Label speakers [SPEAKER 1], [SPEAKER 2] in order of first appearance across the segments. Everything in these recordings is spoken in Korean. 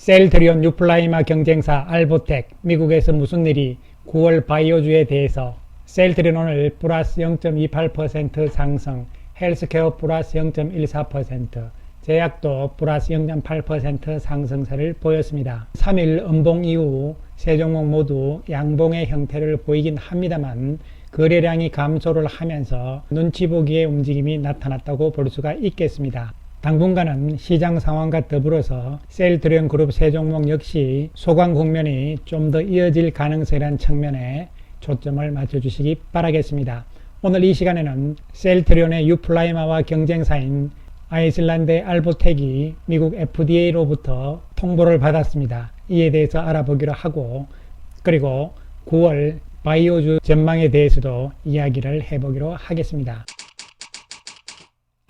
[SPEAKER 1] 셀트리온 유플라이마 경쟁사 알보텍, 미국에서 무슨 일이 9월 바이오주에 대해서 셀트리온 오늘 플러스 0.28% 상승, 헬스케어 플러스 0.14%, 제약도 플러스 0.8% 상승세를 보였습니다. 3일 음봉 이후 세 종목 모두 양봉의 형태를 보이긴 합니다만 거래량이 감소를 하면서 눈치 보기의 움직임이 나타났다고 볼 수가 있겠습니다. 당분간은 시장 상황과 더불어서 셀트리온 그룹 세 종목 역시 소강 국면이 좀 더 이어질 가능성이라는 측면에 초점을 맞춰주시기 바라겠습니다. 오늘 이 시간에는 셀트리온의 유플라이마와 경쟁사인 아이슬란드의 알보텍이 미국 FDA로부터 통보를 받았습니다. 이에 대해서 알아보기로 하고, 그리고 9월 바이오주 전망에 대해서도 이야기를 해보기로 하겠습니다.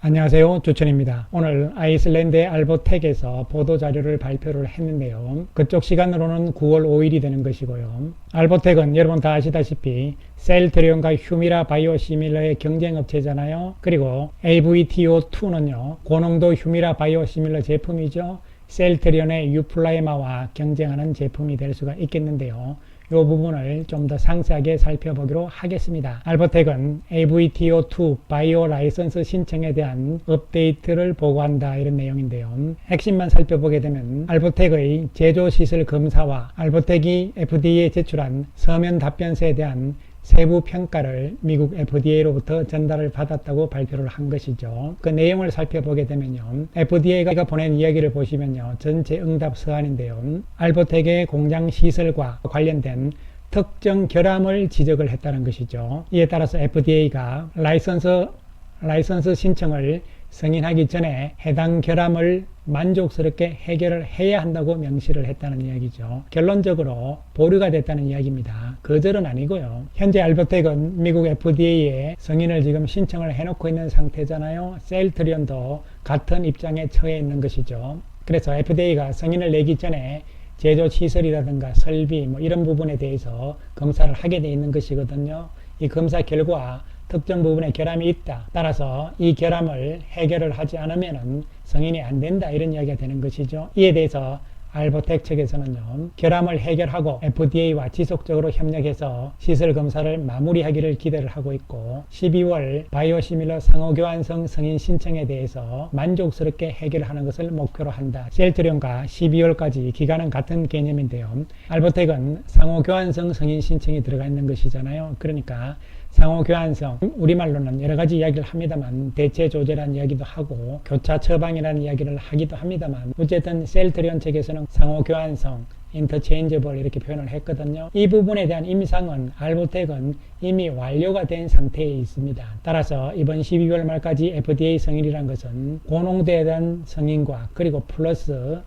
[SPEAKER 1] 안녕하세요, 주천입니다. 오늘 아이슬란드의 알보텍에서 보도자료를 발표를 했는데요. 그쪽 시간으로는 9월 5일이 되는 것이고요. 알보텍은 여러분 다 아시다시피 셀트리온과 휴미라 바이오시밀러의 경쟁업체잖아요. 그리고 AVTO2는요 고농도 휴미라 바이오시밀러 제품이죠. 셀트리온의 유플라이마와 경쟁하는 제품이 될 수가 있겠는데요. 이 부분을 좀 더 상세하게 살펴보기로 하겠습니다. 알보텍은 AVTO2 바이오 라이선스 신청에 대한 업데이트를 보고한다, 이런 내용인데요. 핵심만 살펴보게 되면 알보텍의 제조시설 검사와 알보텍이 FDA에 제출한 서면 답변서에 대한 세부 평가를 미국 FDA로부터 전달을 받았다고 발표를 한 것이죠. 그 내용을 살펴보게 되면요, FDA가 보낸 이야기를 보시면요, 전체 응답 서한인데요, 알보텍의 공장 시설과 관련된 특정 결함을 지적을 했다는 것이죠. 이에 따라서 FDA가 라이선스 신청을 승인하기 전에 해당 결함을 만족스럽게 해결을 해야 한다고 명시를 했다는 이야기죠. 결론적으로 보류가 됐다는 이야기입니다. 거절은 아니고요. 현재 알보텍은 미국 FDA에 승인을 지금 신청을 해놓고 있는 상태잖아요. 셀트리온도 같은 입장에 처해 있는 것이죠. 그래서 FDA가 승인을 내기 전에 제조 시설이라든가 설비 이런 부분에 대해서 검사를 하게 돼 있는 것이거든요. 이 검사 결과 특정 부분에 결함이 있다. 따라서 이 결함을 해결을 하지 않으면 승인이 안 된다, 이런 이야기가 되는 것이죠. 이에 대해서 알보텍 측에서는요, 결함을 해결하고 FDA와 지속적으로 협력해서 시설 검사를 마무리하기를 기대를 하고 있고, 12월 바이오시밀러 상호교환성 승인 신청에 대해서 만족스럽게 해결하는 것을 목표로 한다. 셀트리온과 12월까지 기간은 같은 개념인데요. 알보텍은 상호교환성 승인 신청이 들어가 있는 것이잖아요. 그러니까 상호교환성, 우리말로는 여러가지 이야기를 합니다만 대체조제라는 이야기도 하고 교차 처방이라는 이야기를 하기도 합니다만, 어쨌든 셀트리온 측에서는 상호교환성, 인터체인저블 이렇게 표현을 했거든요. 이 부분에 대한 임상은 알보텍은 이미 완료가 된 상태에 있습니다. 따라서 이번 12월 말까지 FDA 승인이란 것은 고농도에 대한 승인과 그리고 플러스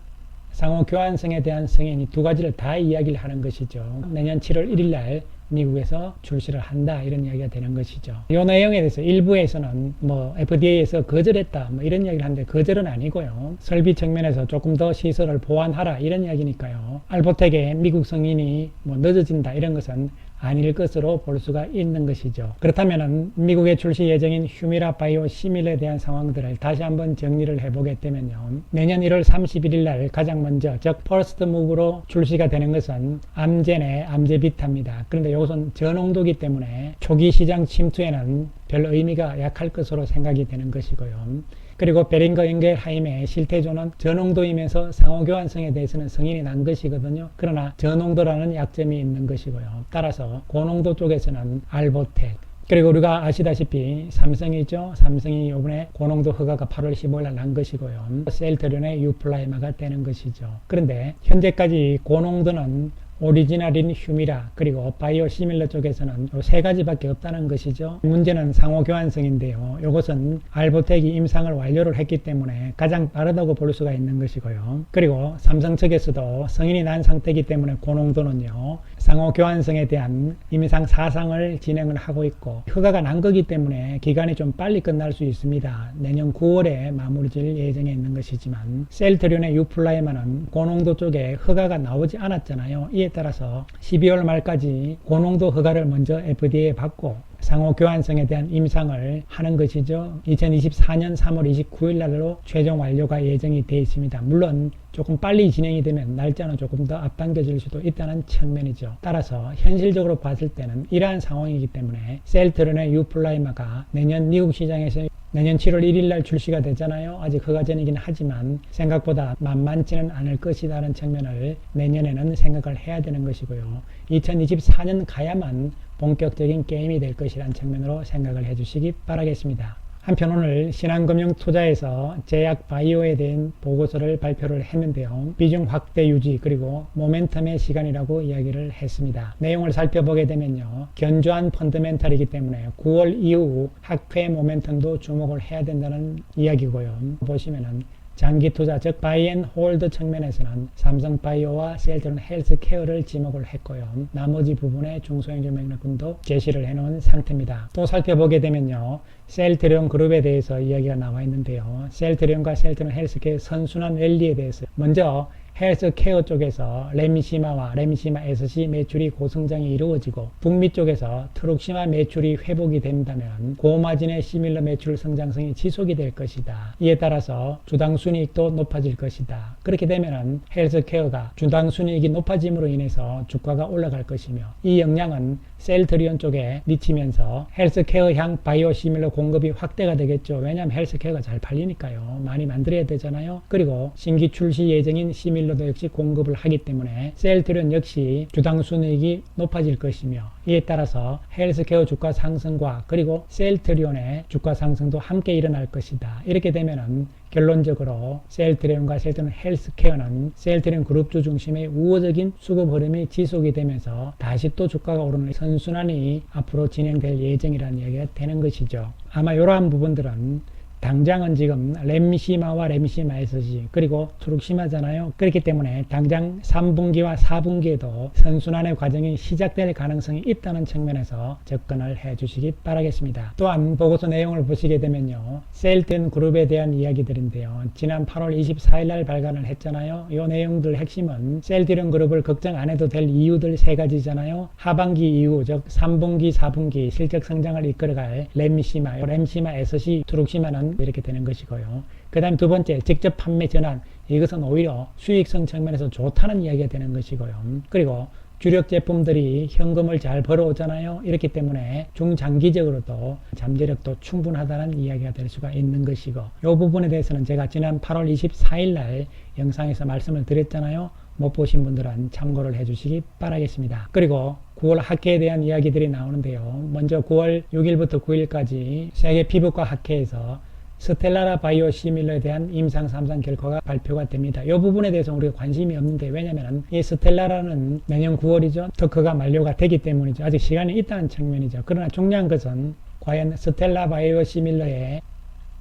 [SPEAKER 1] 상호교환성에 대한 승인이 두 가지를 다 이야기를 하는 것이죠. 내년 7월 1일 날 미국에서 출시를 한다, 이런 이야기가 되는 것이죠. 이 내용에 대해서 일부에서는 FDA에서 거절했다 이런 이야기를 하는데 거절은 아니고요. 설비 측면에서 조금 더 시설을 보완하라, 이런 이야기니까요. 알보텍의 미국 승인이 늦어진다, 이런 것은 아닐 것으로 볼 수가 있는 것이죠. 그렇다면 미국에 출시 예정인 휴미라 바이오시밀러에 대한 상황들을 다시 한번 정리를 해보게 되면요, 내년 1월 31일 날 가장 먼저, 즉 퍼스트 무브로 출시가 되는 것은 암젠의 암제비타입니다. 그런데 이것은 저농도이기 때문에 초기 시장 침투에는 별 의미가 약할 것으로 생각이 되는 것이고요. 그리고 베링거 인겔하임의 실태조는 저농도이면서 상호교환성에 대해서는 승인이 난 것이거든요. 그러나 저농도라는 약점이 있는 것이고요. 따라서 고농도 쪽에서는 알보텍, 그리고 우리가 아시다시피 삼성이죠. 삼성이 이번에 고농도 허가가 8월 15일 날 난 것이고요. 셀트리온의 유플라이마가 되는 것이죠. 그런데 현재까지 고농도는 오리지널인 휴미라 그리고 바이오시밀러 쪽에서는 세 가지밖에 없다는 것이죠. 문제는 상호교환성인데요. 이것은 알보텍이 임상을 완료를 했기 때문에 가장 빠르다고 볼 수가 있는 것이고요. 그리고 삼성 측에서도 승인이 난 상태이기 때문에 고농도는요, 상호교환성에 대한 임상 4상을 진행을 하고 있고, 허가가 난 거기 때문에 기간이 좀 빨리 끝날 수 있습니다. 내년 9월에 마무리 질 예정에 있는 것이지만, 셀트리온의 유플라이마는 고농도 쪽에 허가가 나오지 않았잖아요. 이에 따라서 12월 말까지 고농도 허가를 먼저 FDA에 받고 상호 교환성에 대한 임상을 하는 것이죠. 2024년 3월 29일 날로 최종 완료가 예정이 되어 있습니다. 물론 조금 빨리 진행이 되면 날짜는 조금 더 앞당겨질 수도 있다는 측면이죠. 따라서 현실적으로 봤을 때는 이러한 상황이기 때문에 셀트리온의 유플라이마가 내년 미국 시장에서 내년 7월 1일 날 출시가 되잖아요. 아직 허가 전이긴 하지만 생각보다 만만치는 않을 것이라는 측면을 내년에는 생각을 해야 되는 것이고요. 2024년 가야만 본격적인 게임이 될 것이라는 측면으로 생각을 해주시기 바라겠습니다. 한편 오늘 신한금융투자에서 제약 바이오에 대한 보고서를 발표를 했는데요. 비중 확대 유지 그리고 모멘텀의 시간이라고 이야기를 했습니다. 내용을 살펴보게 되면요. 견조한 펀더멘탈이기 때문에 9월 이후 학회 모멘텀도 주목을 해야 된다는 이야기고요. 보시면은 장기 투자 즉 바이 앤 홀드 측면에서는 삼성바이오와 셀트리온 헬스케어를 지목을 했고요. 나머지 부분에 중소형주 맥락군도 제시를 해놓은 상태입니다. 또 살펴보게 되면요. 셀트리온 그룹에 대해서 이야기가 나와 있는데요. 셀트리온과 셀트리온 헬스케어 선순환 랠리에 대해서 먼저 헬스케어 쪽에서 램시마와 램시마 SC 매출이 고성장이 이루어지고 북미 쪽에서 트룩시마 매출이 회복이 된다면 고마진의 시밀러 매출 성장성이 지속이 될 것이다. 이에 따라서 주당 순이익도 높아질 것이다. 그렇게 되면 헬스케어가 주당 순이익이 높아짐으로 인해서 주가가 올라갈 것이며 이 영향은 셀트리온 쪽에 미치면서 헬스케어향 바이오 시밀러 공급이 확대가 되겠죠. 왜냐하면 헬스케어가 잘 팔리니까요. 많이 만들어야 되잖아요. 그리고 신규 출시 예정인 시밀러도 역시 공급을 하기 때문에 셀트리온 역시 주당 순이익이 높아질 것이며 이에 따라서 헬스케어 주가 상승과 그리고 셀트리온의 주가 상승도 함께 일어날 것이다. 이렇게 되면은 결론적으로 셀트리온과 셀트리온 헬스케어는 셀트리온 그룹주 중심의 우호적인 수급 흐름이 지속이 되면서 다시 또 주가가 오르는 선순환이 앞으로 진행될 예정이라는 얘기가 되는 것이죠. 아마 이러한 부분들은 당장은 지금 램시마와 램시마 SC 그리고 트룩시마잖아요. 그렇기 때문에 당장 3분기와 4분기에도 선순환의 과정이 시작될 가능성이 있다는 측면에서 접근을 해 주시기 바라겠습니다. 또한 보고서 내용을 보시게 되면요. 셀트리온 그룹에 대한 이야기들인데요. 지난 8월 24일 날 발간을 했잖아요. 이 내용들 핵심은 셀트리온 그룹을 걱정 안 해도 될 이유들 세 가지잖아요. 하반기 이후 즉 3분기 4분기 실적 성장을 이끌어갈 램시마 SC 트룩시마는 이렇게 되는 것이고요. 그 다음 두 번째 직접 판매 전환 이것은 오히려 수익성 측면에서 좋다는 이야기가 되는 것이고요. 그리고 주력 제품들이 현금을 잘 벌어오잖아요. 이렇기 때문에 중장기적으로도 잠재력도 충분하다는 이야기가 될 수가 있는 것이고 이 부분에 대해서는 제가 지난 8월 24일 날 영상에서 말씀을 드렸잖아요. 못 보신 분들은 참고를 해 주시기 바라겠습니다. 그리고 9월 학회에 대한 이야기들이 나오는데요. 먼저 9월 6일부터 9일까지 세계 피부과 학회에서 스텔라라 바이오 시밀러에 대한 임상 3상 결과가 발표가 됩니다. 이 부분에 대해서 우리가 관심이 없는데 왜냐하면 이 스텔라라는 내년 9월이죠. 특허가 만료가 되기 때문이죠. 아직 시간이 있다는 측면이죠. 그러나 중요한 것은 과연 스텔라 바이오 시밀러의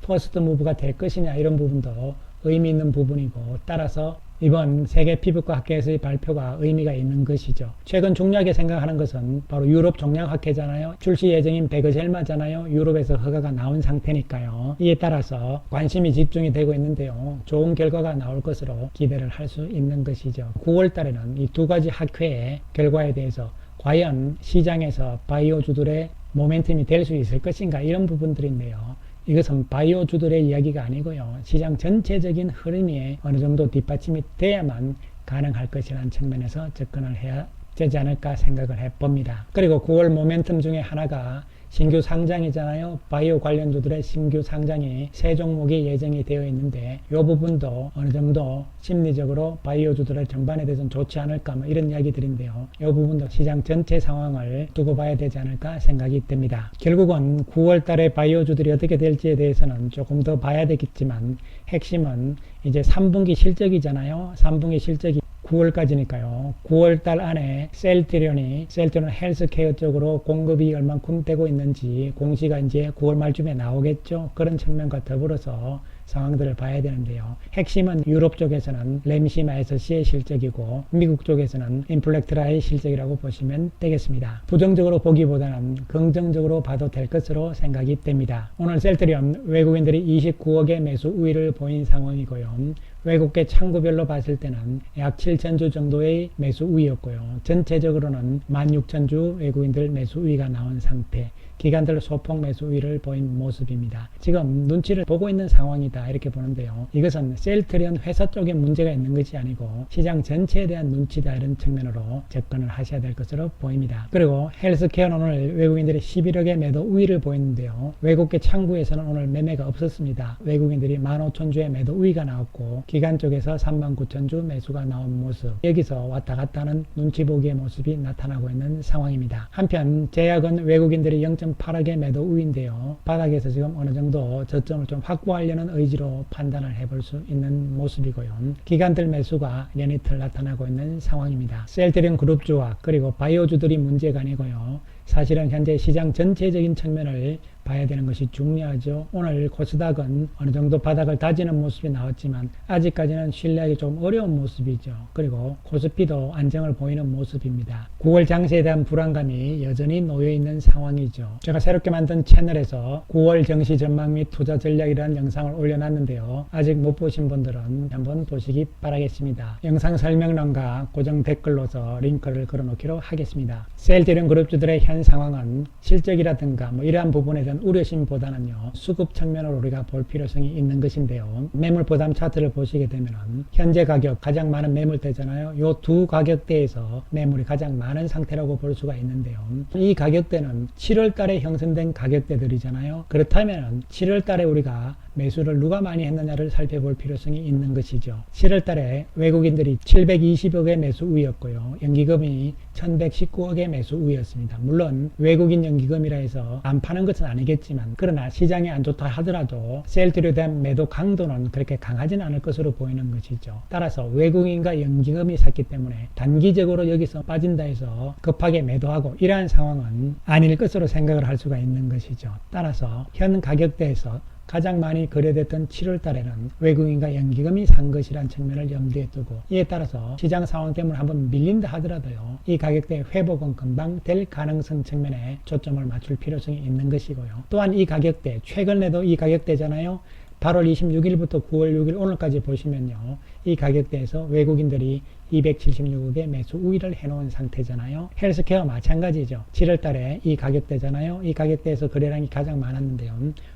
[SPEAKER 1] 퍼스트 무브가 될 것이냐 이런 부분도 의미 있는 부분이고 따라서 이번 세계 피부과 학회에서의 발표가 의미가 있는 것이죠. 최근 중요하게 생각하는 것은 바로 유럽 종양학회잖아요. 출시 예정인 베그젤마잖아요. 유럽에서 허가가 나온 상태니까요. 이에 따라서 관심이 집중이 되고 있는데요. 좋은 결과가 나올 것으로 기대를 할 수 있는 것이죠. 9월 달에는 이 두 가지 학회의 결과에 대해서 과연 시장에서 바이오주들의 모멘텀이 될 수 있을 것인가 이런 부분들인데요. 이것은 바이오주들의 이야기가 아니고요. 시장 전체적인 흐름이 어느 정도 뒷받침이 돼야만 가능할 것이라는 측면에서 접근을 해야 되지 않을까 생각을 해봅니다. 그리고 9월 모멘텀 중에 하나가 신규 상장이잖아요. 바이오 관련주들의 신규 상장이 세 종목이 예정이 되어 있는데 이 부분도 어느 정도 심리적으로 바이오주들의 전반에 대해서는 좋지 않을까 뭐 이런 이야기들인데요. 이 부분도 시장 전체 상황을 두고 봐야 되지 않을까 생각이 듭니다. 결국은 9월 달에 바이오주들이 어떻게 될지에 대해서는 조금 더 봐야 되겠지만 핵심은 이제 3분기 실적이잖아요. 3분기 실적이 9월까지니까요. 9월달 안에 셀트리온 헬스케어 쪽으로 공급이 얼만큼 되고 있는지 공시가 이제 9월 말쯤에 나오겠죠. 그런 측면과 더불어서 상황들을 봐야 되는데요. 핵심은 유럽 쪽에서는 램시마 SC의 실적이고 미국 쪽에서는 인플렉트라의 실적이라고 보시면 되겠습니다. 부정적으로 보기보다는 긍정적으로 봐도 될 것으로 생각이 됩니다. 오늘 셀트리온 외국인들이 29억의 매수 우위를 보인 상황이고요. 외국계 창구별로 봤을 때는 약 7,000주 정도의 매수 우위였고요. 전체적으로는 16,000주 외국인들 매수 우위가 나온 상태. 기관들 소폭 매수 우위를 보인 모습입니다. 지금 눈치를 보고 있는 상황이다 이렇게 보는데요. 이것은 셀트리온 회사 쪽에 문제가 있는 것이 아니고 시장 전체에 대한 눈치다 이런 측면으로 접근을 하셔야 될 것으로 보입니다. 그리고 헬스케어는 오늘 외국인들이 11억의 매도 우위를 보이는데요. 외국계 창구에서는 오늘 매매가 없었습니다. 외국인들이 15,000주의 매도 우위가 나왔고 기관 쪽에서 39,000주 매수가 나온 모습, 여기서 왔다 갔다 하는 눈치 보기의 모습이 나타나고 있는 상황입니다. 한편 제약은 외국인들이 0.8억의 매도 우위인데요. 바닥에서 지금 어느 정도 저점을 좀 확보하려는 의지로 판단을 해볼 수 있는 모습이고요. 기관들 매수가 연이틀 나타나고 있는 상황입니다. 셀트리온 그룹주와 그리고 바이오주들이 문제가 아니고요. 사실은 현재 시장 전체적인 측면을 봐야 되는 것이 중요하죠. 오늘 코스닥은 어느 정도 바닥을 다지는 모습이 나왔지만 아직까지는 신뢰하기 좀 어려운 모습이죠. 그리고 코스피도 안정을 보이는 모습입니다. 9월 장세에 대한 불안감이 여전히 놓여있는 상황이죠. 제가 새롭게 만든 채널에서 9월 정시 전망 및 투자 전략이라는 영상을 올려놨는데요. 아직 못 보신 분들은 한번 보시기 바라겠습니다. 영상 설명란과 고정 댓글로서 링크를 걸어놓기로 하겠습니다. 셀트리온 그룹주들의 현 상황은 실적이라든가 이러한 부분에 대한 우려심보다는요, 수급 측면으로 우리가 볼 필요성이 있는 것인데요. 매물 부담 차트를 보시게 되면은 현재 가격 가장 많은 매물대잖아요. 요 두 가격대에서 매물이 가장 많은 상태라고 볼 수가 있는데요. 이 가격대는 7월 달에 형성된 가격대들이잖아요. 그렇다면 7월 달에 우리가 매수를 누가 많이 했느냐를 살펴볼 필요성이 있는 것이죠. 7월 달에 외국인들이 720억의 매수 우위였고요. 연기금이 1119억의 매수 우위였습니다. 물론 외국인 연기금이라 해서 안 파는 것은 아니겠지만 그러나 시장이 안 좋다 하더라도 셀트리온에 대한 매도 강도는 그렇게 강하진 않을 것으로 보이는 것이죠. 따라서 외국인과 연기금이 샀기 때문에 단기적으로 여기서 빠진다 해서 급하게 매도하고 이러한 상황은 아닐 것으로 생각을 할 수가 있는 것이죠. 따라서 현 가격대에서 가장 많이 거래됐던 7월 달에는 외국인과 연기금이 산 것이란 측면을 염두에 두고 이에 따라서 시장 상황 때문에 한번 밀린다 하더라도요. 이 가격대 회복은 금방 될 가능성 측면에 초점을 맞출 필요성이 있는 것이고요. 또한 이 가격대, 최근에도 이 가격대잖아요. 8월 26일부터 9월 6일 오늘까지 보시면요. 이 가격대에서 외국인들이 276억의 매수 우위를 해놓은 상태잖아요. 헬스케어 마찬가지죠. 7월 달에 이 가격대잖아요. 이 가격대에서 거래량이 가장 많았는데요.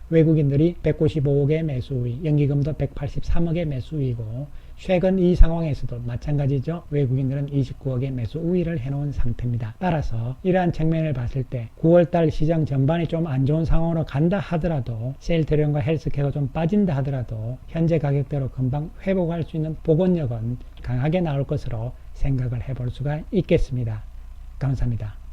[SPEAKER 1] 외국인들이 195억의 매수 우위, 연기금도 183억의 매수 우위고 최근 이 상황에서도 마찬가지죠. 외국인들은 29억의 매수 우위를 해놓은 상태입니다. 따라서 이러한 측면을 봤을 때 9월달 시장 전반이 좀 안 좋은 상황으로 간다 하더라도 셀트리온과 헬스케어가 좀 빠진다 하더라도 현재 가격대로 금방 회복할 수 있는 복원력은 강하게 나올 것으로 생각을 해볼 수가 있겠습니다. 감사합니다.